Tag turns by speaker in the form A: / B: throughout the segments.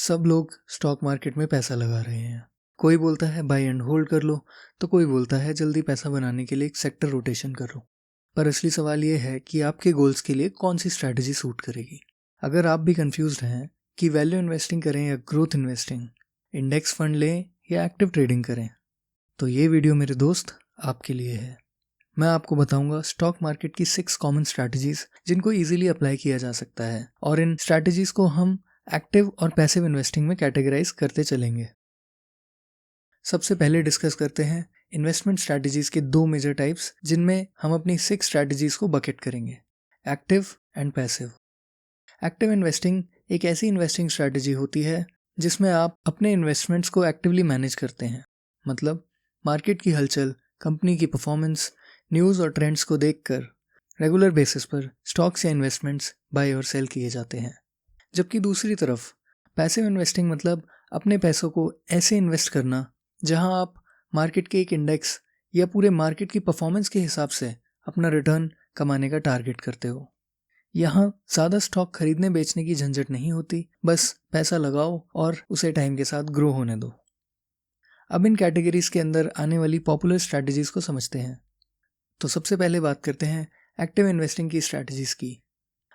A: सब लोग stock market में पैसा लगा रहे हैं। कोई बोलता है बाय एंड होल्ड कर लो, तो कोई बोलता है जल्दी पैसा बनाने के लिए एक सेक्टर रोटेशन कर लो। पर असली सवाल ये है कि आपके गोल्स के लिए कौन सी स्ट्रैटेजी सूट करेगी। अगर आप भी कंफ्यूज्ड हैं कि वैल्यू इन्वेस्टिंग करें या ग्रोथ इन्वेस्टिंग, इंडेक्स फंड लें या एक्टिव ट्रेडिंग करें, तो ये वीडियो मेरे दोस्त आपके लिए है। मैं आपको बताऊंगा स्टॉक मार्केट की 6 कॉमन स्ट्रैटेजीज जिनको इजीली अप्लाई किया जा सकता है, और इन स्ट्रैटेजीज को हम एक्टिव और पैसिव इन्वेस्टिंग में कैटेगराइज करते चलेंगे। सबसे पहले डिस्कस करते हैं इन्वेस्टमेंट स्ट्रैटेजीज के 2 मेजर टाइप्स, जिनमें हम अपनी 6 स्ट्रैटेजीज को बकेट करेंगे, active and passive. Active investing एक ऐसी इन्वेस्टिंग स्ट्रैटेजी होती है जिसमें आप अपने इन्वेस्टमेंट्स को एक्टिवली मैनेज करते हैं। मतलब मार्केट की हलचल, कंपनी की परफॉर्मेंस, न्यूज़ और ट्रेंड्स को देखकर रेगुलर बेसिस पर स्टॉक्स या इन्वेस्टमेंट्स बाय और सेल किए जाते हैं। जबकि दूसरी तरफ पैसिव इन्वेस्टिंग मतलब अपने पैसों को ऐसे इन्वेस्ट करना जहां आप मार्केट के एक इंडेक्स या पूरे मार्केट की परफॉर्मेंस के हिसाब से अपना रिटर्न कमाने का टारगेट करते हो। यहाँ ज़्यादा स्टॉक खरीदने बेचने की झंझट नहीं होती, बस पैसा लगाओ और उसे टाइम के साथ ग्रो होने दो। अब इन कैटेगरीज के अंदर आने वाली पॉपुलर स्ट्रैटेजीज को समझते हैं। तो सबसे पहले बात करते हैं एक्टिव इन्वेस्टिंग की स्ट्रैटेजीज की।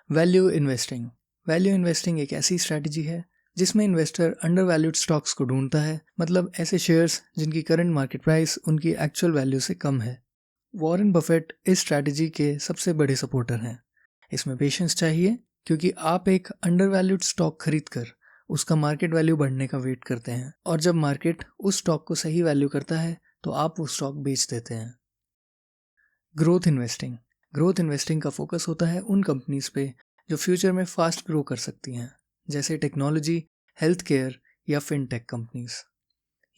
A: Value investing. वैल्यू इन्वेस्टिंग एक ऐसी स्ट्रैटेजी है जिसमें इन्वेस्टर अंडर वैल्यूड स्टॉक्स को ढूंढता है, मतलब ऐसे शेयर्स जिनकी करंट मार्केट प्राइस उनकी एक्चुअल वैल्यू से कम है। वॉरेन बफेट इस स्ट्रैटेजी के सबसे बड़े सपोर्टर हैं। इसमें पेशेंस चाहिए, क्योंकि आप एक अंडर वैल्यूड स्टॉक खरीद कर उसका मार्केट वैल्यू बढ़ने का वेट करते हैं, और जब मार्केट उस स्टॉक को सही वैल्यू करता है तो आप वो स्टॉक बेच देते हैं। Growth investing. ग्रोथ इन्वेस्टिंग का फोकस होता है उन कंपनीज पे जो फ्यूचर में फास्ट ग्रो कर सकती हैं, जैसे टेक्नोलॉजी, हेल्थ केयर या फिनटेक कंपनीज।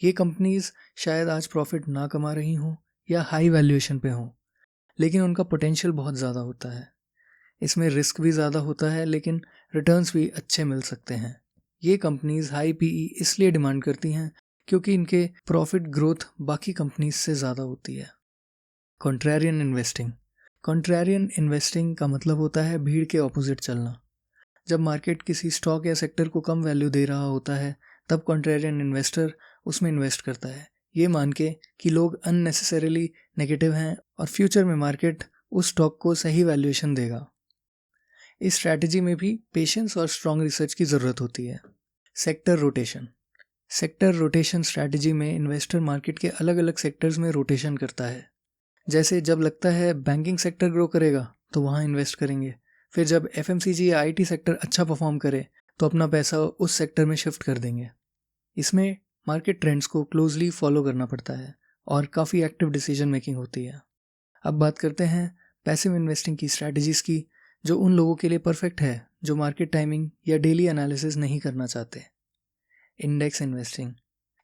A: ये कंपनीज शायद आज प्रॉफिट ना कमा रही हों या हाई वैल्यूएशन पे हों, लेकिन उनका पोटेंशियल बहुत ज़्यादा होता है। इसमें रिस्क भी ज़्यादा होता है, लेकिन रिटर्न्स भी अच्छे मिल सकते हैं। ये कंपनीज हाई पीई इसलिए डिमांड करती हैं क्योंकि इनके प्रॉफिट ग्रोथ बाकी कंपनीज से ज़्यादा होती है। Contrarian investing. कॉन्ट्रेरियन इन्वेस्टिंग का मतलब होता है भीड़ के ऑपोजिट चलना। जब मार्केट किसी स्टॉक या सेक्टर को कम वैल्यू दे रहा होता है, तब कॉन्ट्रेरियन इन्वेस्टर उसमें इन्वेस्ट करता है, ये मान के कि लोग अननेसेसरीली नेगेटिव हैं और फ्यूचर में मार्केट उस स्टॉक को सही वैल्यूएशन देगा। इस स्ट्रैटेजी में भी पेशेंस और स्ट्रॉन्ग रिसर्च की ज़रूरत होती है। Sector rotation. Sector rotation strategy में इन्वेस्टर मार्केट के अलग अलग सेक्टर्स में रोटेशन करता है। जैसे जब लगता है बैंकिंग सेक्टर ग्रो करेगा तो वहाँ इन्वेस्ट करेंगे, फिर जब एफएमसीजी या आईटी सेक्टर अच्छा परफॉर्म करे तो अपना पैसा उस सेक्टर में शिफ्ट कर देंगे। इसमें मार्केट ट्रेंड्स को क्लोजली फॉलो करना पड़ता है और काफ़ी एक्टिव डिसीजन मेकिंग होती है। अब बात करते हैं पैसिव इन्वेस्टिंग की स्ट्रैटेजीज़ की, जो उन लोगों के लिए परफेक्ट है जो मार्केट टाइमिंग या डेली एनालिसिस नहीं करना चाहते। Index investing.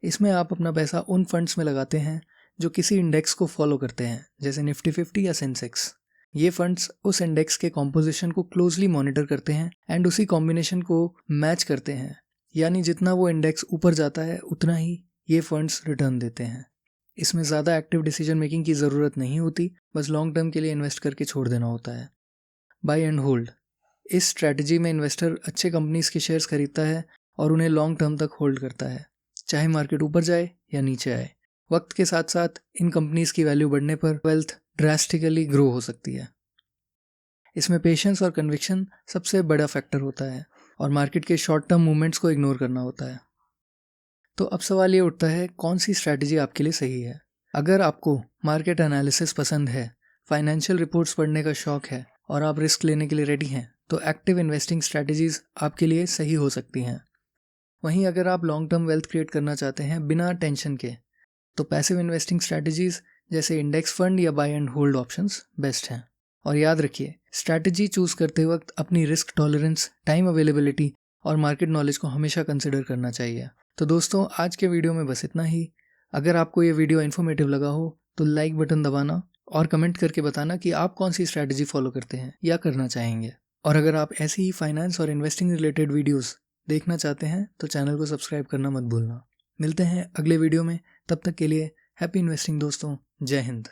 A: इसमें आप अपना पैसा उन फंड्स में लगाते हैं जो किसी इंडेक्स को फॉलो करते हैं, जैसे निफ्टी 50 या सेंसेक्स। ये फंड्स उस इंडेक्स के कॉम्पोजिशन को क्लोजली मॉनिटर करते हैं एंड उसी कॉम्बिनेशन को मैच करते हैं, यानी जितना वो इंडेक्स ऊपर जाता है उतना ही ये फंड्स रिटर्न देते हैं। इसमें ज़्यादा एक्टिव डिसीजन मेकिंग की ज़रूरत नहीं होती, बस लॉन्ग टर्म के लिए इन्वेस्ट करके छोड़ देना होता है। Buy and hold. इस स्ट्रैटेजी में इन्वेस्टर अच्छे कंपनीज के शेयर्स खरीदता है और उन्हें लॉन्ग टर्म तक होल्ड करता है, चाहे मार्केट ऊपर जाए या नीचे आए। वक्त के साथ साथ इन कंपनीज की वैल्यू बढ़ने पर वेल्थ ड्रास्टिकली ग्रो हो सकती है। इसमें पेशेंस और कन्विक्शन सबसे बड़ा फैक्टर होता है, और मार्केट के शॉर्ट टर्म मूवमेंट्स को इग्नोर करना होता है। तो अब सवाल ये उठता है, कौन सी स्ट्रैटेजी आपके लिए सही है। अगर आपको मार्केट एनालिसिस पसंद है, फाइनेंशियल रिपोर्ट्स पढ़ने का शौक है और आप रिस्क लेने के लिए रेडी हैं, तो एक्टिव इन्वेस्टिंग स्ट्रैटेजीज आपके लिए सही हो सकती हैं। वहीं अगर आप लॉन्ग टर्म वेल्थ क्रिएट करना चाहते हैं बिना टेंशन के, तो पैसिव इन्वेस्टिंग स्ट्रैटेजीज जैसे इंडेक्स फंड या buy and hold options best हैं। और याद रखिए, स्ट्रैटेजी चूज करते वक्त अपनी रिस्क टॉलरेंस, टाइम अवेलेबिलिटी और मार्केट नॉलेज को हमेशा कंसिडर करना चाहिए। तो दोस्तों, आज के वीडियो में बस इतना ही। अगर आपको ये वीडियो इन्फॉर्मेटिव लगा हो तो लाइक बटन दबाना और कमेंट करके बताना कि आप कौन सी स्ट्रैटेजी फॉलो करते हैं या करना चाहेंगे। और अगर आप ऐसी ही फाइनेंस और इन्वेस्टिंग रिलेटेड वीडियोस देखना चाहते हैं तो चैनल को सब्सक्राइब करना मत भूलना। मिलते हैं अगले वीडियो में, तब तक के लिए हैप्पी इन्वेस्टिंग दोस्तों। जय हिंद।